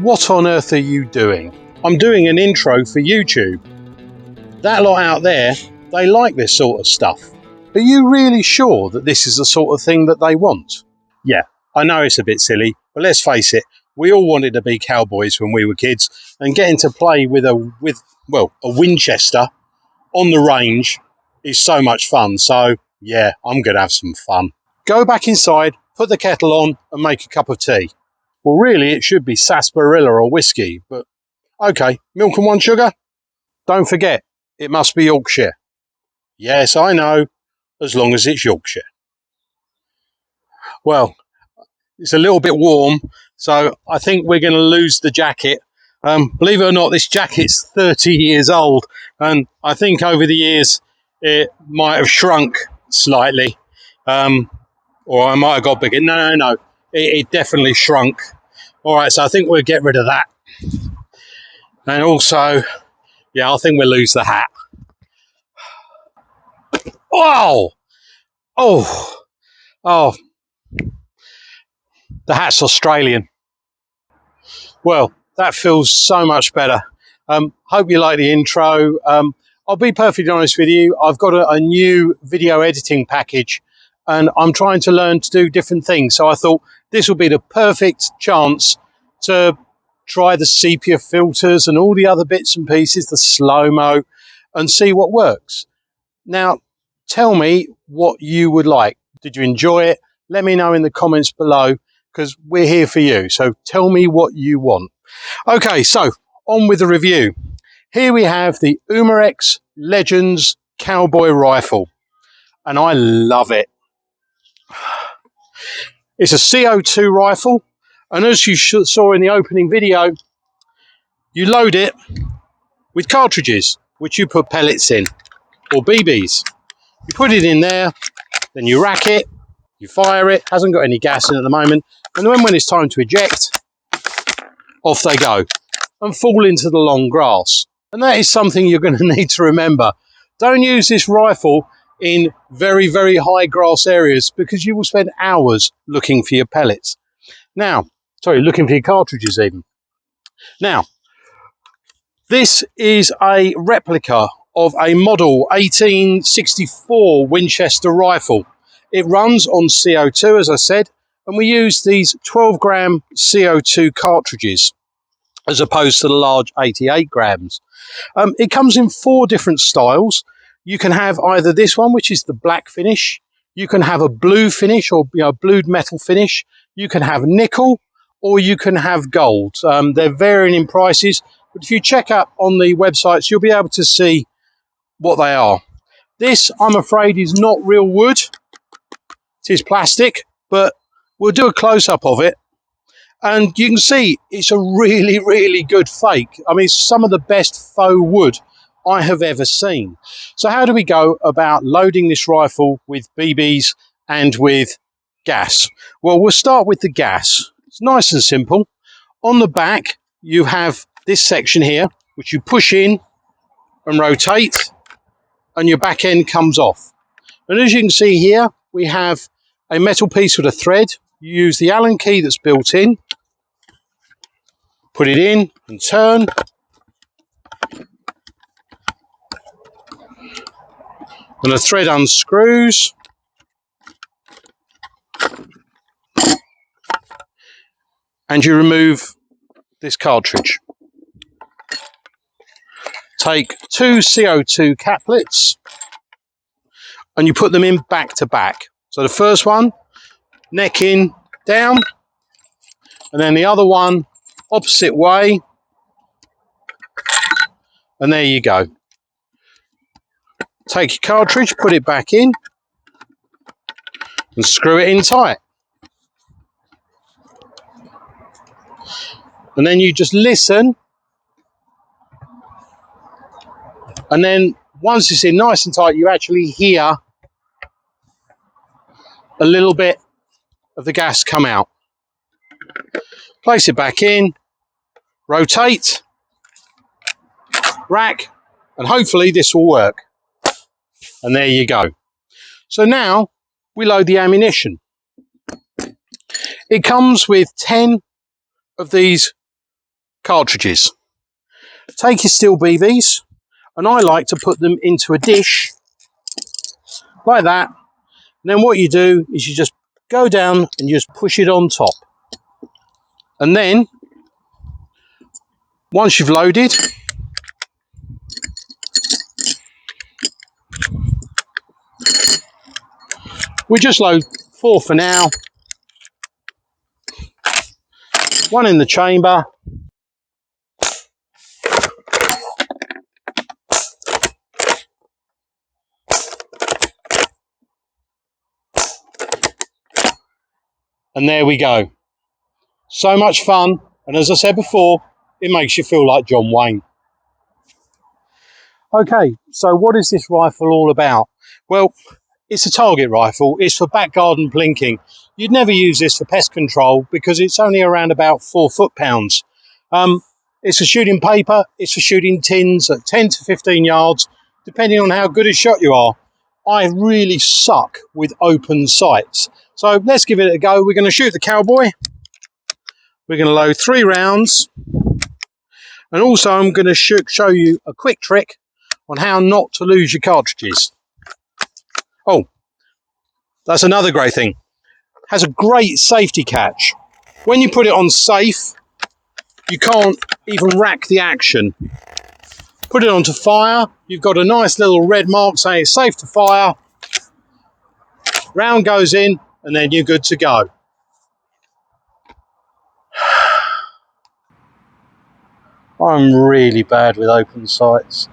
What on earth are you doing? I'm doing an intro for YouTube. That lot out there, they like this sort of stuff. Are you really sure that this is the sort of thing that they want? Yeah, I know it's a bit silly, but let's face it, we all wanted to be cowboys when we were kids, and getting to play with a Winchester on the range is so much fun. So yeah, I'm gonna have some fun. Go back inside, put the kettle on and make a cup of tea. Well, really, it should be sasparilla or whiskey, but okay, milk and 1 sugar? Don't forget, it must be Yorkshire. Yes, I know, as long as it's Yorkshire. Well, it's a little bit warm, so I think we're going to lose the jacket. Believe it or not, this jacket's 30 years old, and I think over the years it might have shrunk slightly, or I might have got bigger. No, it definitely shrunk. All right, so I think we'll get rid of that. And also, yeah, I think we'll lose the hat. Oh! The hat's Australian. Well, that feels so much better. Hope you like the intro. I'll be perfectly honest with you. I've got a new video editing package and I'm trying to learn to do different things. So I thought this will be the perfect chance to try the sepia filters and all the other bits and pieces, the slow-mo, and see what works. Now, tell me what you would like. Did you enjoy it? Let me know in the comments below, because we're here for you. So tell me what you want. Okay, so on with the review. Here we have the Umarex Legends Cowboy Rifle, and I love it. It's a CO2 rifle, and as you saw in the opening video, you load it with cartridges, which you put pellets in, or BBs. You put it in there, then you rack it, you fire it, hasn't got any gas in at the moment, and then when it's time to eject, off they go and fall into the long grass. And that is something you're going to need to remember. Don't use this rifle in very, very high grass areas, because you will spend hours looking for your pellets. Now, sorry, looking for your cartridges even. Now, this is a replica of a model 1864 Winchester rifle. It runs on CO2, as I said, and we use these 12-gram CO2 cartridges as opposed to the large 88 grams. It comes in 4 different styles. You can have either this one, which is the black finish. You can have a blue finish, or blued metal finish. You can have nickel, or you can have gold. They're varying in prices, but if you check up on the websites, you'll be able to see what they are. This, I'm afraid, is not real wood. It is plastic, but we'll do a close-up of it. And you can see it's a really, really good fake. I mean, it's some of the best faux wood I have ever seen. So how do we go about loading this rifle with BBs and with gas. Well, we'll start with the gas. It's nice and simple. On the back, you have this section here, which you push in and rotate, and your back end comes off. And as you can see here, we have a metal piece with a thread. You use the Allen key that's built in, put it in and turn. And the thread unscrews. And you remove this cartridge. Take 2 CO2 caplets and you put them in back to back. So the first one, neck in, down, and then the other one, opposite way, and there you go. Take your cartridge, put it back in, and screw it in tight. And then you just listen, and then once it's in nice and tight, you actually hear a little bit of the gas come out. Place it back in, rotate, rack, and hopefully this will work. And there you go. So now we load the ammunition. It comes with 10 of these cartridges. Take your steel BBs, and I like to put them into a dish like that. And then what you do is you just go down and you just push it on top. And then once you've loaded, we just load 4 for now. 1 in the chamber. And there we go. So much fun. And as I said before, it makes you feel like John Wayne. Okay, so what is this rifle all about? Well, it's a target rifle. It's for back garden plinking. You'd never use this for pest control because it's only around about 4 foot-pounds. It's for shooting paper. It's for shooting tins at 10 to 15 yards, depending on how good a shot you are. I really suck with open sights. So let's give it a go. We're going to shoot the cowboy. We're going to load 3 rounds. And also I'm going to show you a quick trick on how not to lose your cartridges. Oh, that's another great thing. Has a great safety catch. When you put it on safe, you can't even rack the action. Put it onto fire. You've got a nice little red mark saying it's safe to fire. Round goes in, and then you're good to go. I'm really bad with open sights.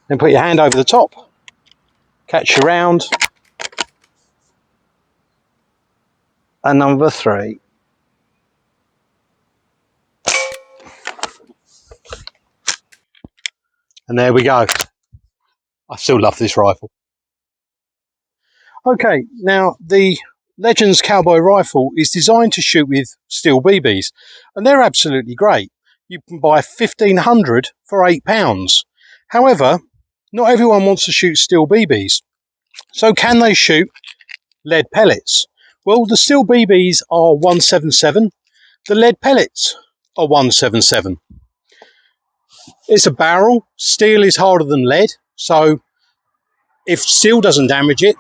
Then put your hand over the top, catch your round, and number 3. And there we go. I still love this rifle. Okay, now the Legends Cowboy Rifle is designed to shoot with steel BBs, and they're absolutely great. You can buy 1,500 for £8. However, not everyone wants to shoot steel BBs. So can they shoot lead pellets? Well, the steel BBs are 177. The lead pellets are 177. It's a barrel. Steel is harder than lead. So if steel doesn't damage it,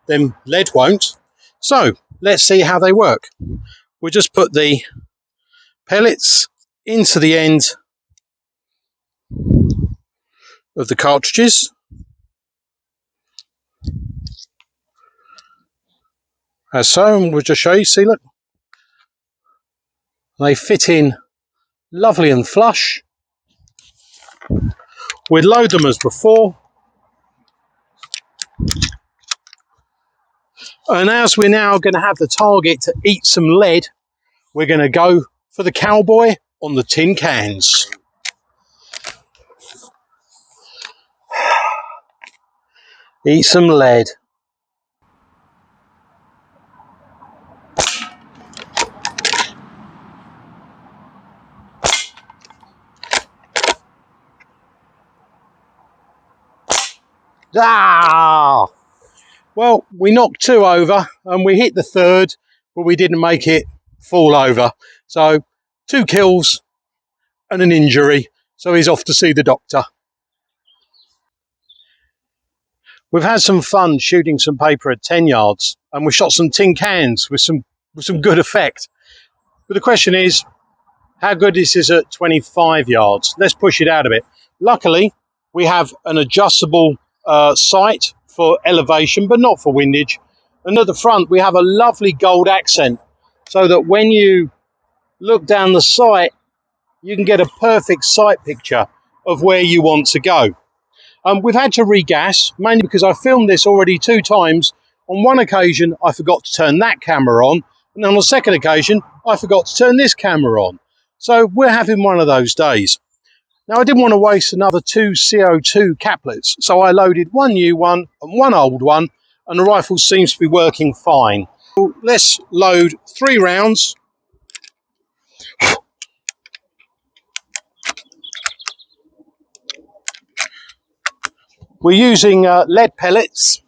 then lead won't. So let's see how they work. We'll just put the pellets into the end of the cartridges. As so, and we'll just show you, see, look. They fit in lovely and flush. We'd load them as before. And as we're now going to have the target to eat some lead, we're going to go for the cowboy on the tin cans. Eat some lead. Ah! Well, we knocked 2 over and we hit the 3rd, but we didn't make it fall over. So 2 kills and an injury. So he's off to see the doctor. We've had some fun shooting some paper at 10 yards, and we shot some tin cans with some good effect. But the question is, how good is this at 25 yards? Let's push it out a bit. Luckily, we have an adjustable sight for elevation, but not for windage. And at the front, we have a lovely gold accent, so that when you look down the sight, you can get a perfect sight picture of where you want to go. We've had to regas, mainly because I filmed this already 2 times. On one occasion, I forgot to turn that camera on, and on the second occasion, I forgot to turn this camera on. So we're having one of those days. Now, I didn't want to waste another 2 CO2 caplets, so I loaded 1 new one and 1 old one, and the rifle seems to be working fine. So let's load 3 rounds. We're using lead pellets.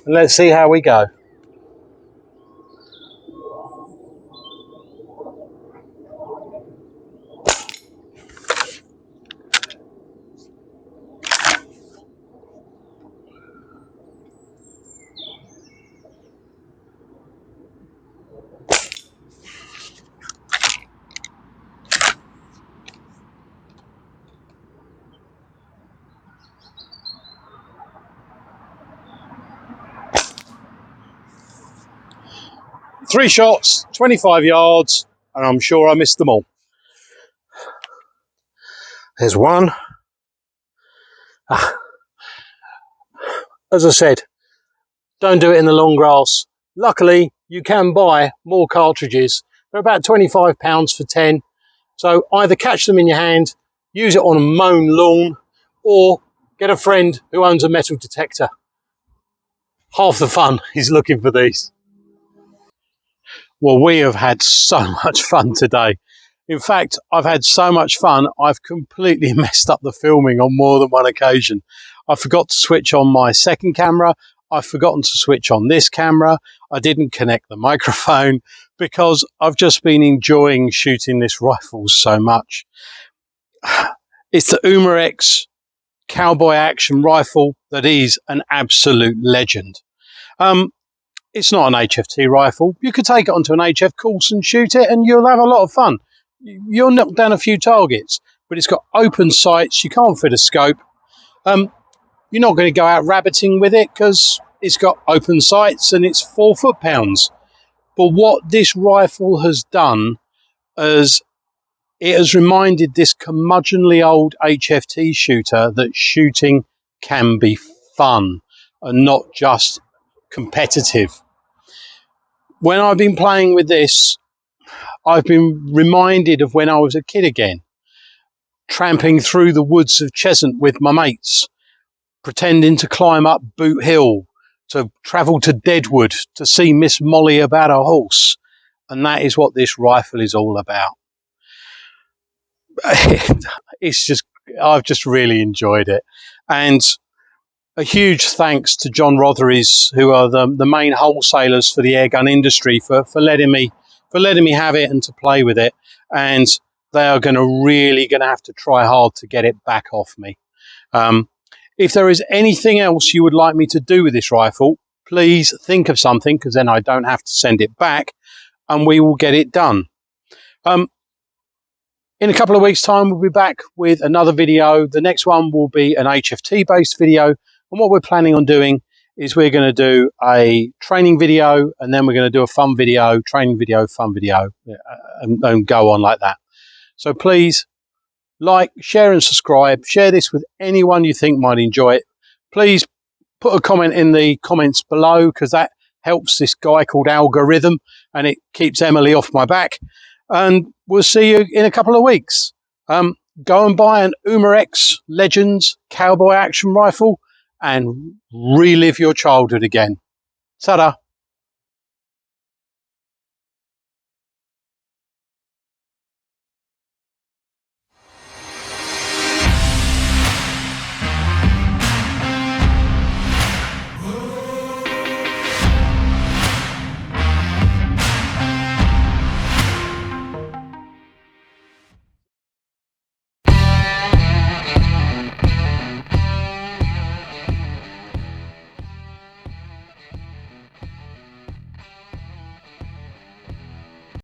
And let's see how we go. Three shots, 25 yards, and I'm sure I missed them all. There's one. As I said, don't do it in the long grass. Luckily, you can buy more cartridges. They're about £25 for 10. So either catch them in your hand, use it on a mown lawn, or get a friend who owns a metal detector. Half the fun is looking for these. Well, we have had so much fun today. In fact, I've had so much fun, I've completely messed up the filming on more than one occasion. I forgot to switch on my second camera. I've forgotten to switch on this camera. I didn't connect the microphone because I've just been enjoying shooting this rifle so much. It's the Umarex Cowboy Action Rifle that is an absolute legend. It's not an HFT rifle. You could take it onto an HF course and shoot it and you'll have a lot of fun. You'll knock down a few targets, but it's got open sights. You can't fit a scope. You're not going to go out rabbiting with it because it's got open sights and it's 4 foot-pounds. But what this rifle has done is it has reminded this curmudgeonly old HFT shooter that shooting can be fun and not just competitive. When I've been playing with this, I've been reminded of when I was a kid again, tramping through the woods of Cheshunt with my mates, pretending to climb up Boot Hill, to travel to Deadwood to see Miss Molly about a horse. And that is what this rifle is all about. I've just really enjoyed it. And a huge thanks to John Rothery's, who are the main wholesalers for the airgun industry, for letting me have it and to play with it. And they are really going to have to try hard to get it back off me. If there is anything else you would like me to do with this rifle, please think of something, because then I don't have to send it back and we will get it done. In a couple of weeks' time, we'll be back with another video. The next one will be an HFT-based video. And what we're planning on doing is we're going to do a training video, and then we're going to do a fun video, training video, fun video, and go on like that. So please like, share and subscribe. Share this with anyone you think might enjoy it. Please put a comment in the comments below, because that helps this guy called Algorithm, and it keeps Emily off my back. and we'll see you in a couple of weeks. Go and buy an Umarex Legends Cowboy Action Rifle and relive your childhood again. Ta-da!